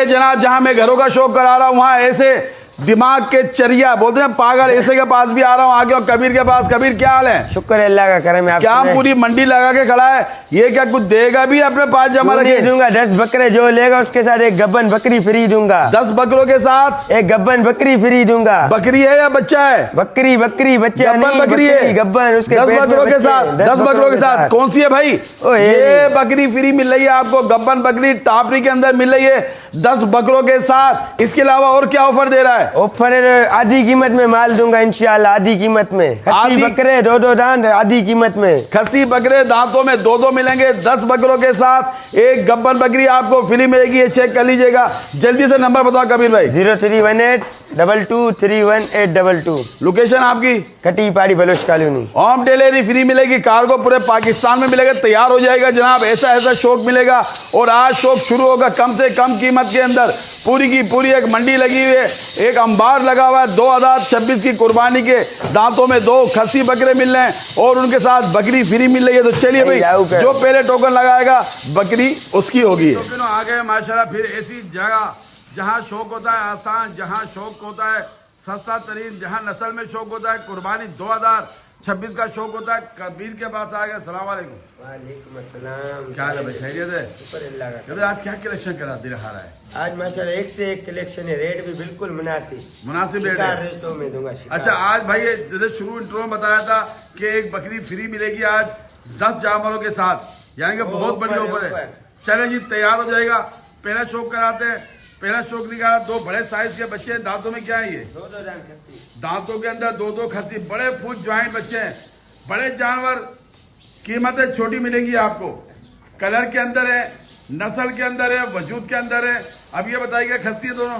है जनाब, जहां मैं घरों का शौक करा रहा हूं वहां ऐसे दिमाग के चरिया बोलते हैं पागल ऐसे के पास भी आ रहा हूँ आगे, और कबीर के पास। कबीर क्या हाल है? शुक्र है अल्लाह का करम है। क्या पूरी मंडी लगा के खड़ा है? ये क्या कुछ देगा भी अपने पास जमा रखे? दूंगा 10 बकरे, जो लेगा उसके साथ एक गब्बन बकरी फ्री दूंगा। 10 बकरों के साथ एक गब्बन बकरी फ्री दूंगा। बकरी है या बच्चा है? बकरी बकरी बच्चा गब्बन बकरी है, गब्बन उसके 10 बकरों के साथ। 10 बकरों के साथ कौन सी है भाई? ये बकरी फ्री मिल रही है आपको, गब्बन बकरी टापरी के अंदर मिल रही है 10 बकरों के साथ। इसके अलावा और क्या ऑफर दे रहा है? ऑफर आधी कीमत में माल दूंगा इंशाल्लाह, आधी कीमत में। खस्सी बकरे 2-2 दांत आधी कीमत में। खस्सी बकरे दांतों में 2-2 मिलेंगे 10 बकरों के साथ। एक गब्बन बकरी आपको फ्री मिलेगी, ये चेक कर लीजिएगा। जल्दी से नंबर बताओ कबीर भाई। 0318223182। लोकेशन आपकी Kati Pahari Baloch colony. Home delivery free मिलेगी, कार्गो पूरे पाकिस्तान में मिलेगा, तैयार हो जाएगा जनाब। ऐसा ऐसा शौक मिलेगा और आज शौक शुरू होगा कम से कम कीमत के अंदर। पूरी की पूरी एक मंडी लगी हुई है, एक अंबार लगा हुआ है। 2026 की कुर्बानी के दांतों में 2 खस्सी बकरे मिल रहे हैं और उनके साथ बकरी फ्री मिल रही है। तो चलिए भाई, जो पहले टोकन लगाएगा बकरी उसकी होगी। तो आ गए माशाल्लाह फिर ऐसी जगह जहां शौक होता है आसान, जहां शौक होता है सस्ता तरीन, जहां नस्ल में शौक होता है कुर्बानी 2026 का शौक होता है। कबीर के पास आ गए। सलाम वालेकुम। वालेकुम अस्सलाम। क्या है भाई, खैरियत है? आज क्या कलेक्शन करा दे रहा है? आज माशाल्लाह एक से एक कलेक्शन है, रेट भी बिल्कुल मुनासिब रेट है। रेटों में दूंगा। अच्छा आज भाई जैसे शुरू इंट्रो में बताया था कि एक बकरी फ्री मिलेगी आज 10 जानवरों के साथ, यानी कि बहुत बड़ी ऑफर है। चले जी तैयार हो जाएगा। पहला शौक कराते हैं, पहला शौक निकाला। 2 बड़े साइज के बच्चे हैं, दांतों में क्या है? ये 2-2 दांत दांतों के अंदर 2-2 खस्सी, बड़े फुल ज्वाइंट बच्चे हैं, बड़े जानवर। कीमतें छोटी मिलेंगी आपको, कलर के अंदर है, नस्ल के अंदर है, वजूद के अंदर है। अब ये बताइएगा खस्सी है दोनों,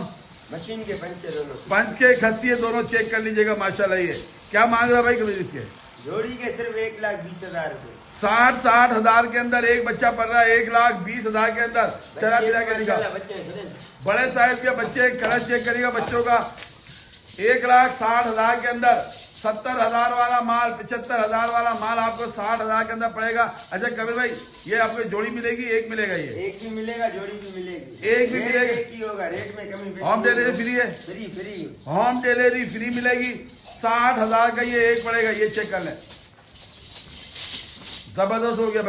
मशीन के पंच के खस्सी है दोनों, चेक कर लीजिएगा माशाल्लाह। ये क्या मांग रहा है भाई कबीर इसके? जोड़ी के सिर्फ 1,20,000 रुपए। 60 हजार के अंदर एक बच्चा पड़ रहा है, 1,20,000 के अंदर। चला फिरा के निकाल। बड़े साइज के बच्चे, कलर चेक करिएगा बच्चों का। 1,60,000 के अंदर 70,000 वाला माल, 75,000 वाला माल आपको 60,000 के अंदर पड़ेगा। अच्छा कबीर भाई, ये आपको जोड़ी मिलेगी, एक मिलेगा? ये एक भी मिलेगा, जोड़ी भी मिलेगी। एक भी मिलेगा, एक ही होगा, रेट में कमी। होम डिलीवरी फ्री है? फ्री होम डिलीवरी फ्री मिलेगी। 60,000 का ये एक पड़ेगा, ये चेक कर लें। जबरदस्त हो गया।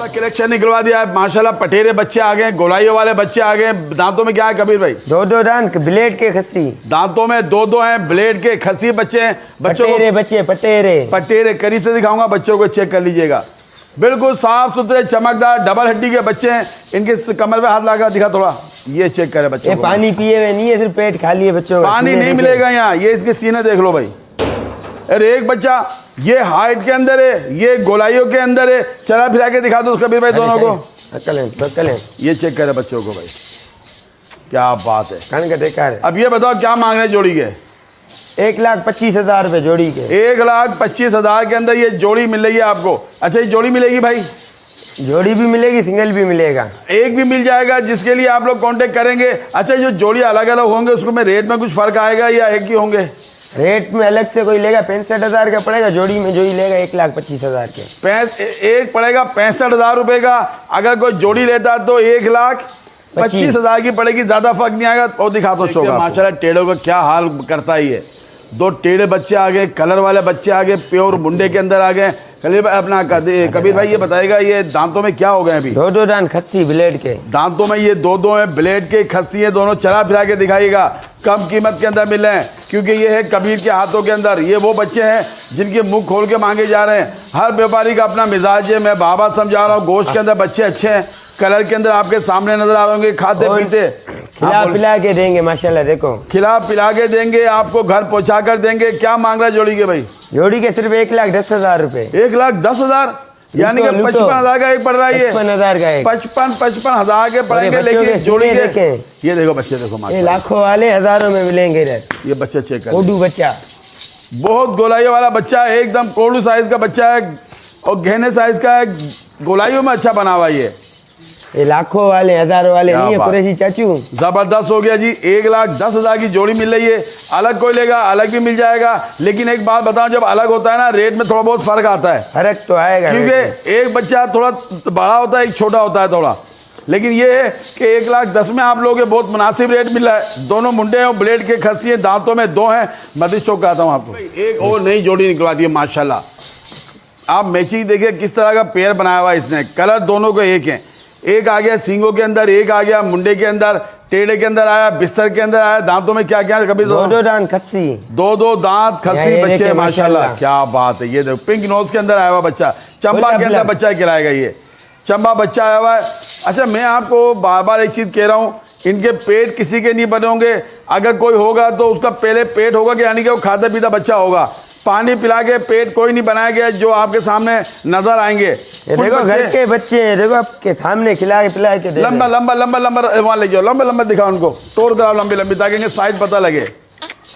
कलेक्शन निकलवा दिया है माशाल्लाह। पटेरे बच्चे आ गए, गोलाइयों वाले बच्चे आ गए। दांतों में क्या है कबीर भाई? 2-2 दांत ब्लेड के खस्सी। दांतों में 2-2 हैं, ब्लेड के खस्सी बच्चे हैं। पटेरे करीब से दिखाऊंगा, बच्चों को चेक कर लीजिएगा। बिल्कुल साफ सुथरे चमकदार डबल हड्डी के बच्चे हैं। इनके कमर में हाथ लगा दिखा थोड़ा, ये चेक करे बच्चे। पानी पिए हुए नहीं है, सिर्फ पेट खाली है बच्चों का। पानी नहीं मिलेगा यहाँ। ये इसके सीने देख लो भाई। अरे एक बच्चा ये हाइट के अंदर है, ये गोलाइयों के अंदर है। चला फिरा के दिखा दो उसका भी भाई दोनों को। ये चेक करे बच्चों को भाई, क्या बात है। अब ये बताओ क्या मांग रहे हैं जोड़ी के? 1,25,000 रुपए जोड़ी के। 1,25,000 के अंदर ये जोड़ी मिल रही है आपको। अच्छा ये जोड़ी मिलेगी भाई? जोड़ी भी मिलेगी, सिंगल भी मिलेगा, एक भी मिल जाएगा, जिसके लिए आप लोग कांटेक्ट करेंगे। अच्छा जो जोड़ी अलग अलग होंगे उसको में रेट में कुछ फर्क आएगा या एक ही होंगे? रेट में अलग से कोई लेगा 65,000 का पड़ेगा, जोड़ी में जो ही लेगा 1,25,000 के। एक पड़ेगा 65,000 रुपए का। अगर कोई जोड़ी लेता तो 1,25,000 की पड़ेगी, ज्यादा फर्क नहीं आएगा। और दिखा दो शो माशाल्लाह टेढ़ों का क्या हाल करता ही है। 2 टेढ़े बच्चे आ गए, कलर वाले बच्चे आ गए, प्योर मुंडे के अंदर आ गए। अपना कबीर भाई ये बताएगा ये दांतों में क्या हो गए? अभी 2-2 दांत खस्सी ब्लेड के। दांतों में ये 2-2 है, ब्लेड के खस्सी है दोनों। चला फिरा के दिखाइएगा। कम कीमत के अंदर मिल रहे हैं क्योंकि ये है कबीर के हाथों के अंदर। ये वो बच्चे हैं जिनके मुंह खोल के मांगे जा रहे हैं। हर व्यापारी का अपना मिजाज है, मैं बाबा समझा रहा हूँ। गोश्त के अंदर बच्चे अच्छे हैं, कलर के अंदर आपके सामने नजर आ रहे होंगे, खाते पीते। खिला पिला के देंगे माशाल्लाह। देखो खिला पिला के देंगे, आपको घर पहुंचा कर देंगे। क्या मांग रहा है जोड़ी के भाई? जोड़ी के सिर्फ 1,10,000 रुपए। 1,10,000 यानी कि 55,000 का एक पड़ रहा है। 55,000 का एक। 55,000 के पड़ेंगे। लेकिन जोड़ी के ये देखो बच्चे, देखो ये लाखों वाले हजारों में मिलेंगे इधर। ये बच्चा चेक कर, कोडू बच्चा, बहुत गोलाइयों वाला बच्चा है, एकदम कोडू साइज का बच्चा है और गहने साइज का है। गोलाइयों में अच्छा बना हुआ ये लाखों वाले हजारों वाले नहीं है कुरैशी चाचू। जबरदस्त हो गया जी। 1,10,000 की जोड़ी मिल रही है। अलग कोई लेगा अलग भी मिल जाएगा। लेकिन एक बात बताऊं, जब अलग होता है ना रेट में थोड़ा बहुत फर्क आता है। फर्क तो आएगा क्योंकि एक बच्चा थोड़ा बड़ा होता है, एक छोटा होता है थोड़ा। लेकिन ये है कि 1,10,000 में आप लोग बहुत मुनासिब रेट मिल रहा है। दोनों मुंडे हैं, ब्लेड के खस्सी हैं, दांतों में 2 हैं। मदद शौक आता हूँ आपको, एक और नई जोड़ी निकलवा दी है माशाल्लाह। आप मैचिंग देखिए किस तरह का पेयर बनाया हुआ है इसने। कलर दोनों को एक है, एक आ गया सींगों के अंदर, एक आ गया मुंडे के अंदर, टेढ़े के अंदर आया, बिस्तर के अंदर आया। दांतों में क्या क्या कभी दो दांत खस्सी, दो दांत खस्सी बच्चे माशाल्लाह, क्या बात है। ये देखो पिंक नोज के अंदर आया हुआ बच्चा, चंबा के अंदर बच्चा खिलाएगा, ये चंबा बच्चा आया हुआ है। अच्छा मैं आपको बार बार एक चीज़ कह रहा हूँ, इनके पेट किसी के नहीं बने होंगे। अगर कोई होगा तो उसका पहले पेट होगा कि यानी कि वो खाता पीता बच्चा होगा। पानी पिला के पेट कोई नहीं बनाया गया जो आपके सामने नजर आएंगे। देखो घर के बच्चे हैं, देखो आपके सामने खिला के पिला के लंबा लंबा लंबा लंबा वहाँ ले जाओ, लंबा लंबा दिखाओ उनको, तोड़ कराओ लंबी लंबी ताकि इन्हें साइज पता लगे।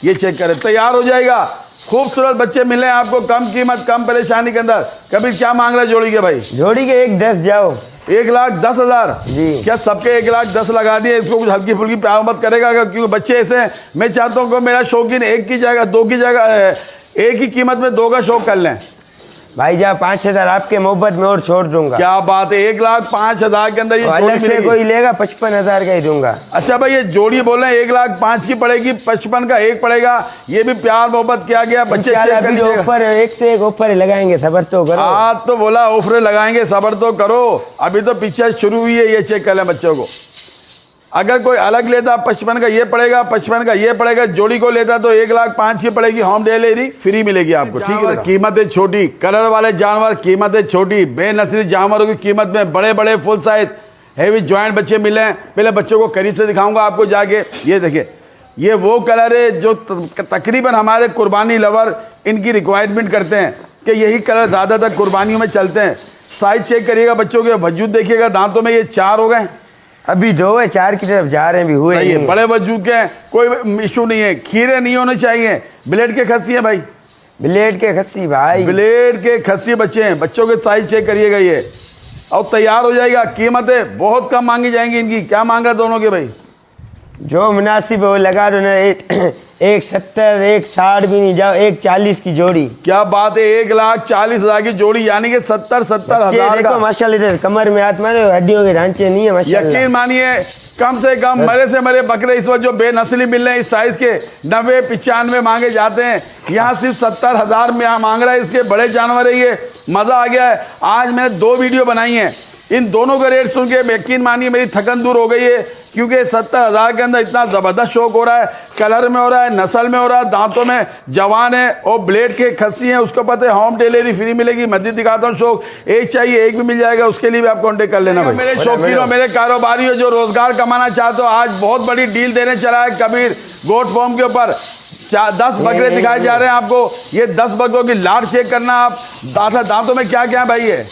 ये चेक करें, तैयार हो जाएगा। खूबसूरत बच्चे मिले आपको, कम कीमत कम परेशानी के अंदर। कभी क्या मांग रहा है जोड़ी के भाई? जोड़ी के 1,10,000 जाओ। 1,10,000 जी। क्या सबके 1,10,000 लगा दिए? इसको कुछ हल्की फुल्की प्यार मत करेगा, क्योंकि बच्चे ऐसे हैं। मैं चाहता हूँ कि मेरा शौकीन एक की जगह दो की जगह एक ही कीमत में 2 का शौक कर लें। भाई जा 5,000 आपके मोहब्बत में और छोड़ दूंगा। क्या बात है, 1,05,000 के अंदर ये अलग जोड़ी से मिलेगी। कोई लेगा 55,000 का ही दूंगा। अच्छा भाई ये जोड़ी बोल रहे हैं 1,05,000 की पड़ेगी, 55 का एक पड़ेगा। ये भी प्यार मोहब्बत किया गया। बच्चे चेक कर अभी लीजिएगा। ऑफर है, एक से एक ऑफर लगाएंगे, सबर तो करो। आज तो बोला ऑफर लगाएंगे, सबर तो करो। अभी तो पिक्चर शुरू हुई है, ये चेक कर लें बच्चों को। अगर कोई अलग लेता 55 का ये पड़ेगा, 55 का ये पड़ेगा। जोड़ी को लेता तो 1,05,000 की पड़ेगी, होम डिलीवरी फ्री मिलेगी आपको। ठीक है, कीमतें छोटी, कलर वाले जानवर कीमतें छोटी, बेनस्ली जानवरों की कीमत में बड़े बड़े फुल साइज हैवी जॉइंट बच्चे मिले हैं। पहले बच्चों को करीब से दिखाऊंगा आपको जाके। ये देखिए, ये वो कलर है जो तकरीबन हमारे कुर्बानी लवर इनकी रिक्वायरमेंट करते हैं कि यही कलर ज़्यादातर कुर्बानियों में चलते हैं। साइज चेक करिएगा बच्चों के, वजूद देखिएगा। दांतों में ये 4 हो गए, अभी 2 है, 4 की तरफ जा रहे हैं, भी हुए नहीं है। बड़े वजूद के हैं, कोई इशू नहीं है। खीरे नहीं होने चाहिए। ब्लेड के खस्सी है भाई, ब्लेड के खस्सी भाई, ब्लेड के खस्सी बच्चे हैं। बच्चों के साइज चेक करिएगा ये, और तैयार हो जाएगा। कीमतें बहुत कम मांगी जाएंगी इनकी। क्या मांग रहा दोनों के भाई? जो मुनासिब है वो लगा दो ना। 1,70,000, 1,60,000 भी नहीं, जाओ 1,40,000 की जोड़ी। क्या बात है, 1,40,000 की जोड़ी, यानी कि 70,000 देखो का। माशाल्लाह, कमर में हाथ मारे, हड्डियों के ढांचे नहीं है माशाल्लाह। यकीन मानिए कम से कम मरे से मरे बकरे इस वक्त जो बेनस्ली मिल रहे हैं इस साइज के 90-95 मांगे जाते हैं, यहाँ सिर्फ 70,000 में मांग रहा है। इसके बड़े जानवर है ये। मजा आ गया है। आज मैंने 2 वीडियो बनाई हैं, इन दोनों का रेट सुन के यकीन मानिए मेरी थकन दूर हो गई है, क्योंकि 70,000 के अंदर इतना ज़बरदस्त शौक हो रहा है। कलर में हो रहा है, नस्ल में हो रहा है, दांतों में जवान है और ब्लेड के खस्सी हैं। उसको पता है होम डिलीवरी फ्री मिलेगी। मस्जिद दिखाता हूँ शौक, एक चाहिए एक भी मिल जाएगा, उसके लिए भी आप कॉन्टेक्ट कर लेना भाई। मेरे शौकीनों, मेरे कारोबारियों जो रोजगार कमाना चाहते हो, आज बहुत बड़ी डील देने चला है कबीर गोट फॉर्म के ऊपर। 10 बकरे दिखाए जा रहे हैं आपको। ये 10 बकरों की लाट चेक करना आप। दांतों में क्या क्या है भाई? ये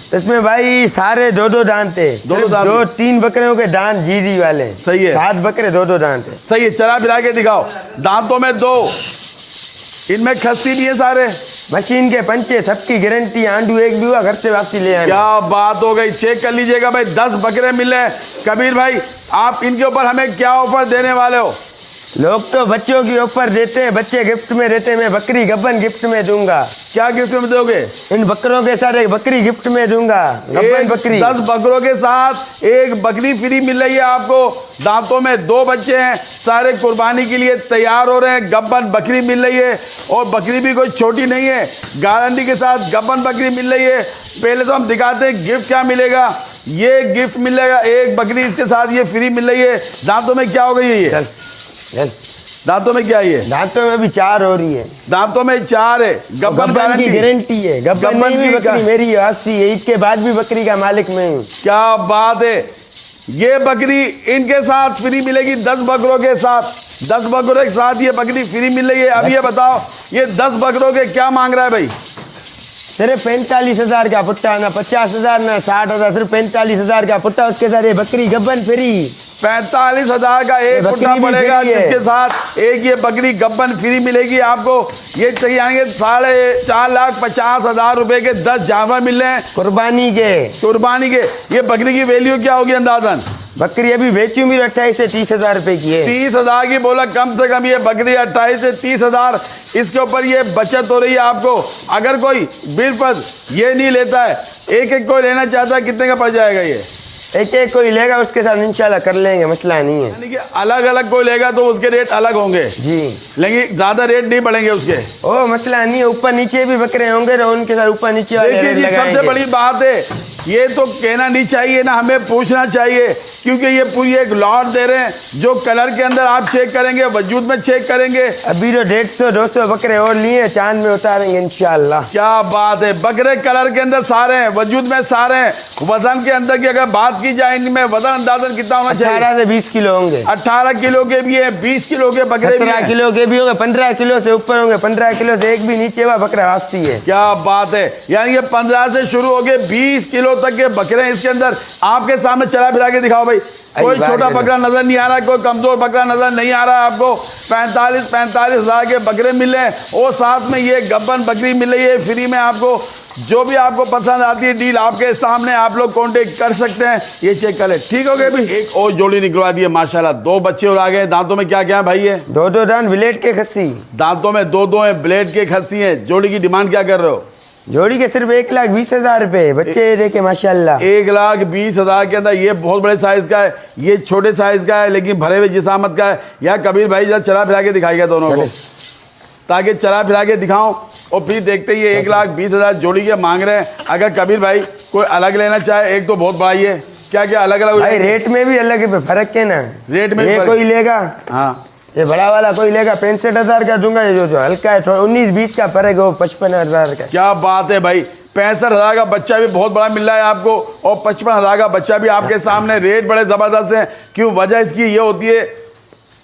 इसमें भाई सारे 2-2 दांत है। दो दांत, 2-3 बकरियों के दांत जीरी वाले। सही है। 7 बकरे 2-2 दांत है। सही है, चला फिरा के दिखाओ। दांतों में 2, इनमें खस्सी भी है सारे। मशीन के पंचे, सबकी गारंटी। आंडू एक भी हुआ घर से वापसी ले आए। क्या बात हो गई, चेक कर लीजिएगा भाई। 10 बकरे मिले। कबीर भाई आप इनके ऊपर हमें क्या ऑफर देने वाले हो? लोग तो बच्चों की ऑफर देते हैं, बच्चे गिफ्ट में देते हैं। मैं बकरी गब्बन गिफ्ट में दूंगा। क्या गिफ्ट में दोगे? इन बकरों के साथ एक बकरी गिफ्ट में दूंगा, गब्बन बकरी। 10 बकरों के साथ एक बकरी फ्री मिल रही है आपको। दांतों में 2 बच्चे हैं, सारे कुर्बानी के लिए तैयार हो रहे हैं। गब्बन बकरी मिल रही है, और बकरी भी कोई छोटी नहीं है, गारंटी के साथ गब्बन बकरी मिल रही है। पहले तो हम दिखाते हैं गिफ्ट क्या मिलेगा। ये गिफ्ट मिलेगा, एक बकरी इसके साथ ये फ्री मिल रही है। दांतों में क्या हो गई है? ये दांतों में क्या है? दांतों में भी 4 हो रही है। दांतों में 4 है। गब्बन की गारंटी है। गब्बन की बकरी मेरी वापसी है। इसके बाद भी बकरी का मालिक मैं हूँ। क्या बात है। ये बकरी इनके साथ फ्री मिलेगी। 10 बकरों के साथ, 10 बकरों के साथ ये बकरी फ्री मिल रही है। अब ये बताओ, ये 10 बकरों के क्या मांग रहा है भाई? सिर्फ 45,000 का पुट्टा, ना 50,000 ना 60,000, सिर्फ 45,000 का पुट्टा। उसके साथ ये बकरी गब्बन फ्री। 45,000 का एक पुट्टा पड़ेगा, जिसके साथ एक ये बकरी गब्बन फ्री मिलेगी आपको। ये चाहिए आएंगे 4,50,000 रुपए के 10 जानवर मिल रहे हैं कुर्बानी के। कुर्बानी के। ये बकरी की वैल्यू क्या होगी अंदाजन? बकरी अभी बेची भी 28 से 30,000 रुपए की है। 30,000 की बोला, कम से कम ये बकरी 28 से 30,000। इसके ऊपर ये बचत हो रही है आपको। अगर कोई बिल पर ये नहीं लेता है, एक एक को लेना चाहता है, कितने का पड़ जाएगा ये? एक एक कोई लेगा उसके साथ इंशाल्लाह कर लेंगे, मसला नहीं है। यानी कि अलग अलग कोई लेगा तो उसके रेट अलग होंगे जी, लेकिन ज्यादा रेट नहीं बढ़ेंगे उसके। ओ मसला नहीं है, ऊपर नीचे भी बकरे होंगे तो उनके साथ ऊपर नीचे वाले देखिए रेट जी, सबसे लगाएंगे। बड़ी बात है ये तो कहना नहीं चाहिए ना, हमें पूछना चाहिए, क्योंकि ये पूरी एक लॉट दे रहे हैं जो कलर के अंदर आप चेक करेंगे, वजूद में चेक करेंगे। अभी तो 150-200 बकरे और लिए, चांद में उतारेंगे इंशाल्लाह। क्या बात है, बकरे कलर के अंदर सारे हैं, वजूद में सारे हैं। वजन के अंदर की अगर बात की जाए इनमें वजन अंदाजन कितना होना चाहिए? 18 से 20 किलो होंगे। 18 किलो के भी है, 20 किलो के बकरे भी 17 हैं। किलो के भी होंगे, 15 किलो से ऊपर होंगे, 15 किलो से एक भी नीचे हुआ बकरा वापसी है। क्या बात है, यानी ये 15 से शुरू हो गए 20 किलो तक के बकरे हैं इसके अंदर। आपके सामने चला फिरा के दिखाओ भाई, कोई छोटा बकरा नजर नहीं आ रहा, कोई कमजोर बकरा नजर नहीं आ रहा है आपको। 45 हजार के बकरे मिले और साथ में ये गब्बन बकरी मिल रही है फ्री में आपको। जो भी आपको पसंद आती है डील आपके सामने, आप लोग कांटेक्ट कर सकते हैं। ये चेक करें, ठीक हो गया भी। एक और जोड़ी निकलवा दी है माशाल्लाह, 2 बच्चे और आ गए। दांतों में क्या क्या है भाई? ये 2-2 दांत ब्लेड के खस्सी, दांतों में 2-2 है, ब्लेड के खस्सी हैं। जोड़ी की डिमांड क्या कर रहे हो? जोड़ी के सिर्फ 1,20,000 रुपए। बच्चे देखे माशाल्लाह, 1,20,000 के अंदर। ये बहुत बड़े साइज का है, ये छोटे साइज का है, लेकिन भरे हुए जिसामत का है। या कबीर भाई जरा चला फिरा के दिखाएगा दोनों को, ताकि चला फिरा के दिखाऊं। और फिर देखते ही 1,20,000 जोड़ी के मांग रहे हैं। अगर कबीर भाई कोई अलग लेना चाहे, एक तो बहुत बड़ा ही है, क्या क्या अलग अलग भाई रेट में भी अलग है, फर्क है ना। रेट में ये कोई लेगा, हाँ, ये बड़ा वाला कोई लेगा 65,000 का दूंगा, ये जो हल्का है 19-20 का फर्क है, वो 55,000 का। क्या बात है भाई, 65,000 का बच्चा भी बहुत बड़ा मिल रहा है आपको और 55,000 का बच्चा भी आपके सामने। रेट बड़े जबरदस्त हैं। क्यों? वजह इसकी ये होती है,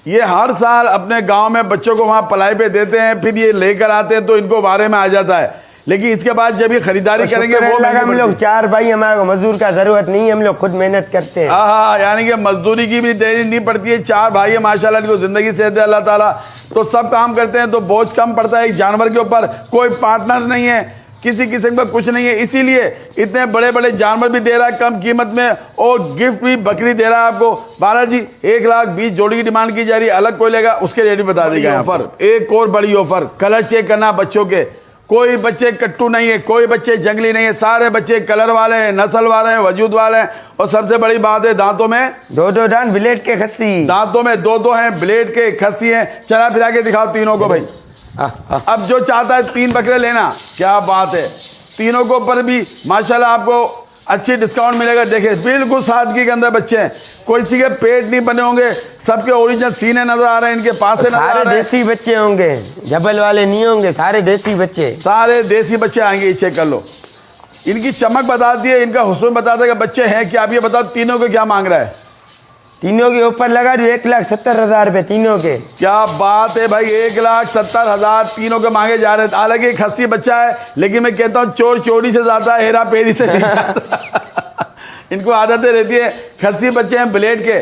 ये हर साल अपने गांव में बच्चों को वहां पलाई पे देते हैं, फिर ये लेकर आते हैं तो इनको बारे में आ जाता है। लेकिन इसके बाद जब ये खरीदारी करेंगे वो हम लोग 4 भाई, हमारे को मजदूर का जरूरत नहीं है, हम लोग खुद मेहनत करते हैं। हाँ, यानी कि मजदूरी की भी देनी नहीं पड़ती है। 4 भाई है माशाल्लाह, इनको जिंदगी से दे अल्लाह ताला, तो सब काम करते हैं तो बोझ कम पड़ता है एक जानवर के ऊपर। कोई पार्टनर नहीं है, किसी किस्म का कुछ नहीं है, इसीलिए इतने बड़े बड़े जानवर भी दे रहा है कम कीमत में, और गिफ्ट भी बकरी दे रहा है आपको। बालाजी 1,20,000 जोड़ी की डिमांड की जा रही है। अलग कोई लेगा उसके रेट भी बता देगा। ऑफर, एक और बड़ी ऑफर, कलर चेक करना बच्चों के। कोई बच्चे कट्टू नहीं है, कोई बच्चे जंगली नहीं है, सारे बच्चे कलर वाले हैं, नस्ल वाले हैं, वजूद वाले हैं। और सबसे बड़ी बात है, दांतों में 2-2 दांत ब्लेड के खस्सी, दांतों में 2-2 हैं, ब्लेड के खस्सी हैं। चला फिरा के दिखाओ तीनों को भाई। अब जो चाहता है 3 बकरे लेना, क्या बात है, तीनों को पर भी माशाल्लाह आपको अच्छी डिस्काउंट मिलेगा। देखिए बिल्कुल सादगी के अंदर बच्चे हैं, कोई सी के पेट नहीं बने होंगे, सबके ओरिजिनल सीने नजर आ रहे हैं, इनके पास से नजर आ सारे रहे हैं। देसी बच्चे होंगे, जबल वाले नहीं होंगे, सारे देसी बच्चे, सारे देसी बच्चे आएंगे। ये चेक कर लो, इनकी चमक बताती है, इनका हुस्न बताता है कि बच्चे हैं क्या। अब ये बताओ तीनों को क्या मांग रहा है? तीनों के ऊपर लगा जो 1,70,000 रुपए तीनों के। क्या बात है भाई, 1,70,000 तीनों के मांगे जा रहे हैं। हालांकि एक खस्सी बच्चा है, लेकिन मैं कहता हूँ चोर चोरी से ज्यादा हेरा फेरी से नहीं जाता। इनको आदतें रहती है। खस्सी बच्चे हैं ब्लेड के,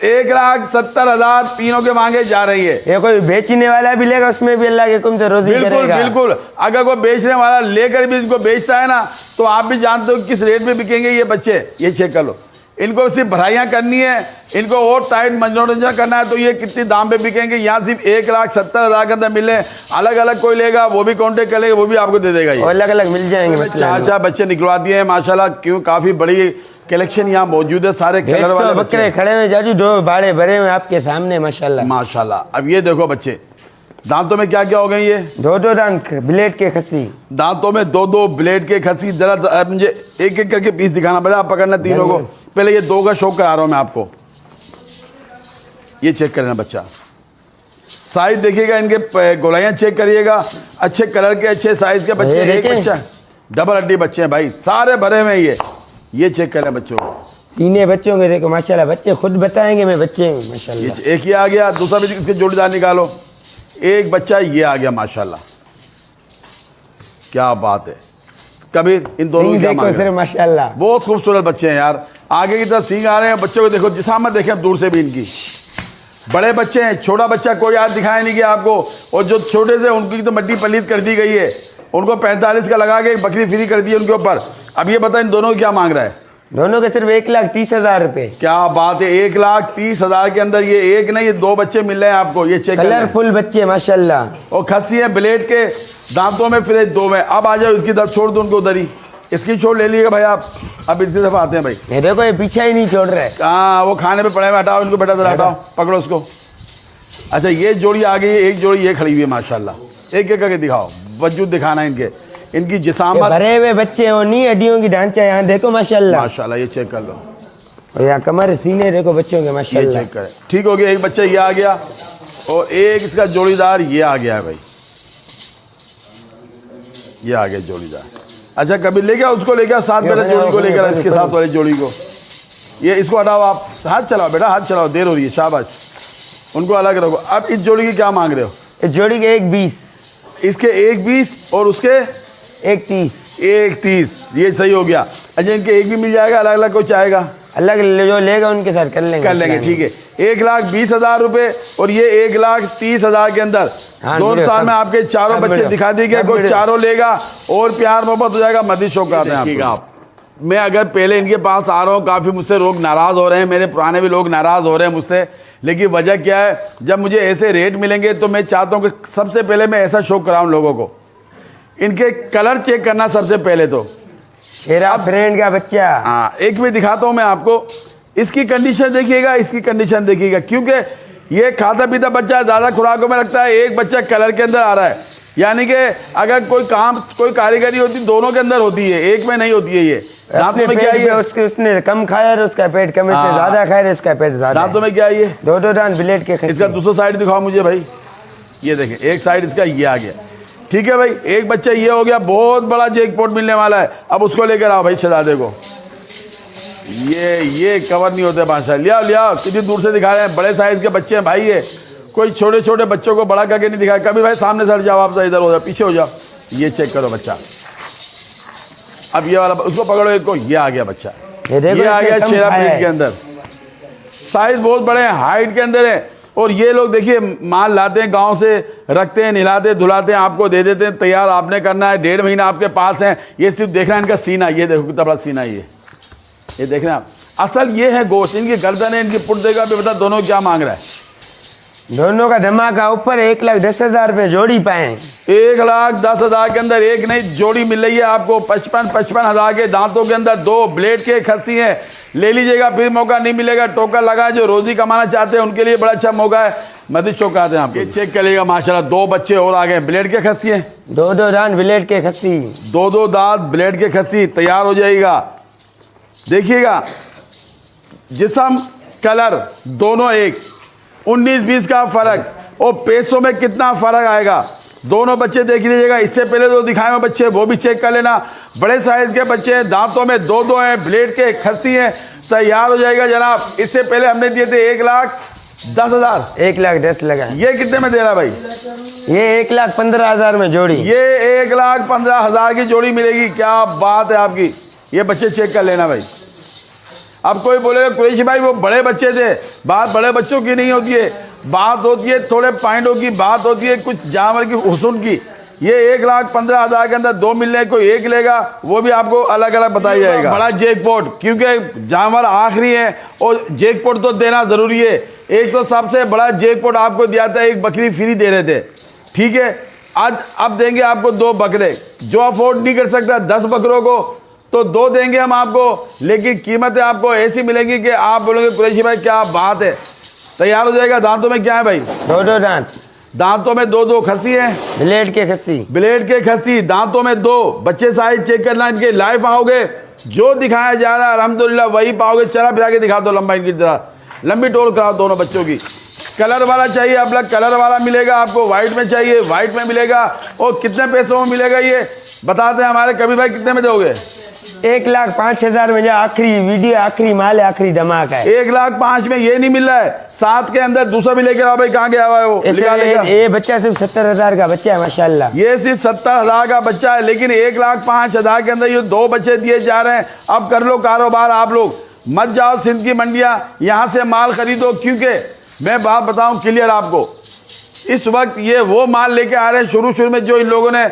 1,70,000 तीनों के मांगे जा रही है। ये कोई बेचने वाला भी लेगा उसमें भी अल्लाह के हुक्म से रोजी बिल्कुल करेगा। बिल्कुल, अगर कोई बेचने वाला लेकर भी इसको बेचता है ना, तो आप भी जानते हो किस रेट में बिकेंगे ये बच्चे। ये चेक कर लो, इनको सिर्फ भराइयाँ करनी है, इनको और टाइट मनोरंजन करना है तो ये कितनी दाम पे बिकेंगे। यहाँ सिर्फ 1,70,000 के अंदर मिले। अलग अलग कोई लेगा वो भी कांटेक्ट कर लेगा, वो भी आपको दे देगा। ये अलग अलग मिल जाएंगे। चार बच्चे निकलवा दिए हैं माशाल्लाह। क्यों, काफी बड़ी कलेक्शन यहाँ मौजूद है, सारे कलर वाले बकरे खड़े हुए जाजू, 2 बाड़े भरे हुए आपके सामने माशाल्लाह माशाल्लाह। अब ये देखो बच्चे, दांतों में क्या क्या हो गए? ये 2-2 दांत ब्लेड के खस्सी, दांतों में 2-2 ब्लेड के खस्सी। जरा मुझे एक एक करके पीस दिखाना पड़ेगा, आप पकड़ना तीनों को। पहले ये 2 का शौक करा रहा हूं मैं आपको। ये चेक करना बच्चा, साइज देखिएगा, इनके गोलाइयां चेक करिएगा, अच्छे कलर के अच्छे साइज के बच्चे। एक बच्चा डबल हड्डी बच्चे हैं भाई, सारे भरे हुए हैं। ये चेक करें बच्चों को, सीने बच्चों के देखो माशाल्लाह, बच्चे खुद बताएंगे मैं बच्चे हैं माशाल्लाह। एक ही आ गया, दूसरा भी इसके जोड़ीदार निकालो। एक बच्चा ये आ गया माशाल्लाह, क्या बात है। कभी इन दोनों को क्या मांग रहे हैं? माशाल्लाह बहुत खूबसूरत बच्चे हैं यार। आगे की तरफ सींग आ रहे हैं बच्चों को, देखो जिसामत देखें दूर से भी इनकी। बड़े बच्चे हैं, छोटा बच्चा कोई आज दिखाया नहीं गया आपको। और जो छोटे से उनकी तो मट्टी पलीत कर दी गई है, उनको 45 का लगा के बकरी फ्री कर दी है उनके ऊपर। अब ये बताएं इन दोनों को क्या मांग रहा है? दोनों के सिर्फ 1,30,000 रुपए। क्या बात है, 1,30,000 के अंदर ये एक नहीं, ये 2 बच्चे मिल रहे हैं आपको। ये चेक कलरफुल बच्चे माशाल्लाह। और खस्सी है ब्लेड के, दांतों में फिर 2 में। अब आ जाओ इसकी तरफ, छोड़ दो उनको उधर ही। इसकी छोड़ ले लीजिएगा भाई आप। अब इसी दफा आते हैं भाई। ये देखो ये पीछे ही नहीं छोड़ रहे। हाँ वो खाने पे पड़े हुए, हटाओ इनको बेटा, जरा हटाओ, पकड़ो उसको। अच्छा ये जोड़ी आ गई है, एक जोड़ी ये खड़ी हुई है माशाल्लाह। एक एक करके दिखाओ, वजूद दिखाना है इनके, इनकी ये जिसामत। भरे हुए बच्चे हो नहीं, हड्डियों की ढांचा यहाँ देखो माशाल्लाह। माशाल्लाह ये चेक कर लो, और यहाँ कमर सीने देखो बच्चों के ये माशाल्लाह। चेक करें। ठीक हो गया, एक बच्चा ये आ गया और एक इसका जोड़ीदार ये आ गया है भाई, ये आ गया जोड़ीदार। अच्छा कभी ले गया उसको, ले गया साथ में जोड़ी को लेकर, इसके साथ वाली जोड़ी को। ये इसको हटाओ आप, हाथ चलाओ बेटा, हाथ चलाओ, देर हो रही है, शाबाश। उनको अलग रखो। अब इस जोड़ी की क्या मांग रहे हो? इस जोड़ी के 1.20, इसके 1.20 और उसके 1.30। 1.30, ये सही हो गया। अच्छा इनके एक भी मिल जाएगा, अलग अलग कोई चाहेगा? अलग जो लेगा उनके साथ कर लेंगे। ठीक है। 1,20,000 रुपए और ये 1,30,000 के अंदर हाँ, 2 साल में आपके चारों बच्चे दिखा दिए। कोई चारों लेगा और प्यार मोहब्बत हो जाएगा। मदी शौक आते हैं आप। मैं अगर पहले इनके पास आ रहा हूँ, काफ़ी मुझसे लोग नाराज़ हो रहे हैं, मेरे पुराने भी लोग नाराज़ हो रहे हैं मुझसे, लेकिन वजह क्या है, जब मुझे ऐसे रेट मिलेंगे तो मैं चाहता हूँ कि सबसे पहले मैं ऐसा शौक कराऊँ लोगों को। इनके कलर चेक करना सबसे पहले तो। मेरा फ्रेंड का बच्चा। हाँ एक भी दिखाता हूँ मैं आपको, इसकी कंडीशन देखिएगा, इसकी कंडीशन देखिएगा, क्योंकि ये खाता पीता बच्चा ज़्यादा खुराकों में लगता है। एक बच्चा कलर के अंदर आ रहा है, यानी कि अगर कोई काम कोई कारीगरी होती दोनों के अंदर होती है, एक में नहीं होती है। ये दांतों में क्या है? उसने कम खाया है उसका पेट कम, इसने ज्यादा खाया है उसका पेट ज्यादा। दांतों में क्या है? ये 2 दांत ब्लेड के। इसका दूसरा साइड दिखाओ मुझे भाई। ये देखें, एक साइड इसका ये आ गया। ठीक है भाई, एक बच्चा ये हो गया, बहुत बड़ा जैकपॉट मिलने वाला है। अब उसको लेकर आओ भाई शहजादे को। ये कवर नहीं होते बादशाह, लिया कितनी दूर से दिखा रहे हैं। बड़े साइज के बच्चे हैं भाई, ये कोई छोटे छोटे बच्चों को बड़ा करके नहीं दिखाया कभी भाई। सामने सट जाओ आप, इधर हो जाओ, पीछे हो जाओ। ये चेक करो बच्चा। अब ये वाला उसको पकड़ो, एक को, ये आ गया बच्चा, ये आ गया चेहरा प्लेट के अंदर। साइज बहुत बड़े हैं, हाइट के अंदर है। और ये लोग देखिए माल लाते हैं गांव से, रखते हैं, नहलाते धुलाते हैं, आपको दे देते हैं तैयार। आपने करना है, 1.5 महीना आपके पास है। ये सिर्फ देखना है इनका सीना, ये देखो कितना बड़ा सीना है। ये देख रहे हैं आप, असल ये है गोश्त। इनकी गर्दन है, इनकी पुर्दे का भी बता। दोनों क्या मांग रहा है? दोनों का धमाका ऊपर 1,10,000 रुपये जोड़ी पाए। 1,10,000 के अंदर एक नई जोड़ी मिल रही है आपको। 55,000 के दांतों के अंदर 2 ब्लेड के खस्सी हैं। ले लीजिएगा, फिर मौका नहीं मिलेगा। टोका लगा, जो रोजी कमाना चाहते हैं उनके लिए बड़ा अच्छा मौका है। मस्जिद चौक आते हैं आपके, चेक करिएगा माशाल्लाह। 2 बच्चे और आ गए, ब्लेड के खस्सी हैं। 2 दांत ब्लेड के खस्सी, 2 दांत ब्लेड के खस्सी तैयार हो जाएगा। देखिएगा जिस्म कलर दोनों एक, 19-20 का फर्क, और पैसों में कितना फर्क आएगा। दोनों बच्चे देख लीजिएगा। इससे पहले जो दिखाए हुए बच्चे वो भी चेक कर लेना। बड़े साइज के बच्चे, दांतों में 2 हैं, ब्लेड के खस्सी हैं, तैयार हो जाएगा जनाब। इससे पहले हमने दिए थे 1,10,000। 1,10,000 लगा। ये कितने में दे रहा भाई? ये 1,15,000 में जोड़ी। ये 1,15,000 की जोड़ी मिलेगी। क्या बात है आपकी। ये बच्चे चेक कर लेना भाई। अब कोई बोलेगा कुरैशी भाई वो बड़े बच्चे थे, बात बड़े बच्चों की नहीं होती है, बात होती है थोड़े पॉइंटों की, बात होती है कुछ जानवर की हुस्न की। ये 1,15,000 के अंदर 2 मिलने, कोई एक लेगा, वो भी आपको अलग अलग बताया जाएगा। बड़ा जैकपॉट, क्योंकि जानवर आखिरी है और जैकपॉट तो देना ज़रूरी है। एक तो सबसे बड़ा जैकपॉट आपको दिया था, एक बकरी फ्री दे रहे थे, ठीक है। आज अब देंगे आपको 2 बकरे। जो अफोर्ड नहीं कर सकता 10 बकरों को, तो 2 देंगे हम आपको, लेकिन कीमतें आपको ऐसी मिलेंगी कि आप बोलोगे कुरैशी भाई क्या बात है। तैयार हो जाएगा। दांतों में क्या है भाई? 2 दांत, दांतों में 2 खस्सी है, ब्लेड के खस्सी, ब्लेड के खस्सी, दांतों में 2 बच्चे। साइज चेक करना, इनके लाइव पाओगे, जो दिखाया जा रहा है अल्हम्दुलिल्लाह वही पाओगे। चला फिरा के दिखा दो, लंबा इनकी तरह लंबी टोल कराओ दोनों बच्चों की। कलर वाला चाहिए अब कलर वाला मिलेगा आपको, व्हाइट में चाहिए व्हाइट में मिलेगा। और कितने पैसों में मिलेगा ये बताते हैं हमारे कबीर भाई, कितने में दोगे? 1,05,000 में। जो आखिरी वीडियो, आखिरी माल है, आखिरी धमाका है। 1,05,000 में ये नहीं मिल रहा है, 7 के अंदर दूसरा भी लेकर आओ भाई। कहाँ गया हुआ है वो? ये बच्चा सिर्फ 70,000 का बच्चा है माशाल्लाह। ये सिर्फ 70,000 का बच्चा है, लेकिन 1,05,000 के अंदर ये 2 बच्चे दिए जा रहे हैं। अब कर लो कारोबार आप लोग, मत जाओ सिंध की मंडियाँ, यहाँ से माल खरीदो। क्योंकि मैं बात बताऊँ क्लियर आपको, इस वक्त ये वो माल लेके आ रहे हैं शुरू में जो इन लोगों ने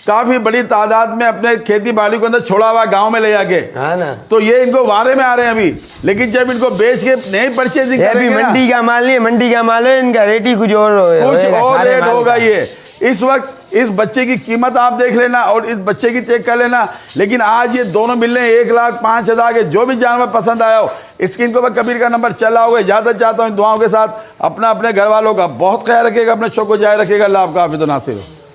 काफी बड़ी तादाद में अपने खेती बाड़ी को अंदर छोड़ा हुआ गांव में ले जाके, हाँ ना। तो ये इनको वारे में आ रहे हैं अभी, लेकिन जब इनको बेच के नहीं परचेजिंग ये अभी करेंगे ना, मंडी का माल नहीं है, मंडी का माल है, इनका रेट ही कुछ और रेट होगा। ये इस वक्त इस बच्चे की कीमत आप देख लेना और इस बच्चे की चेक कर लेना, लेकिन आज ये दोनों मिल रहे हैं 1,05,000 के। जो भी जानवर पसंद आया हो, स्क्रीन पर कबीर का नंबर चला होगा। इजाजत चाहता हूँ दुआओं के साथ, अपना अपने घर वालों का बहुत ख्याल रखिएगा, अपने शौक को जारी रखिएगा। अल्लाह आपका हाफिज़ व नासिर हो।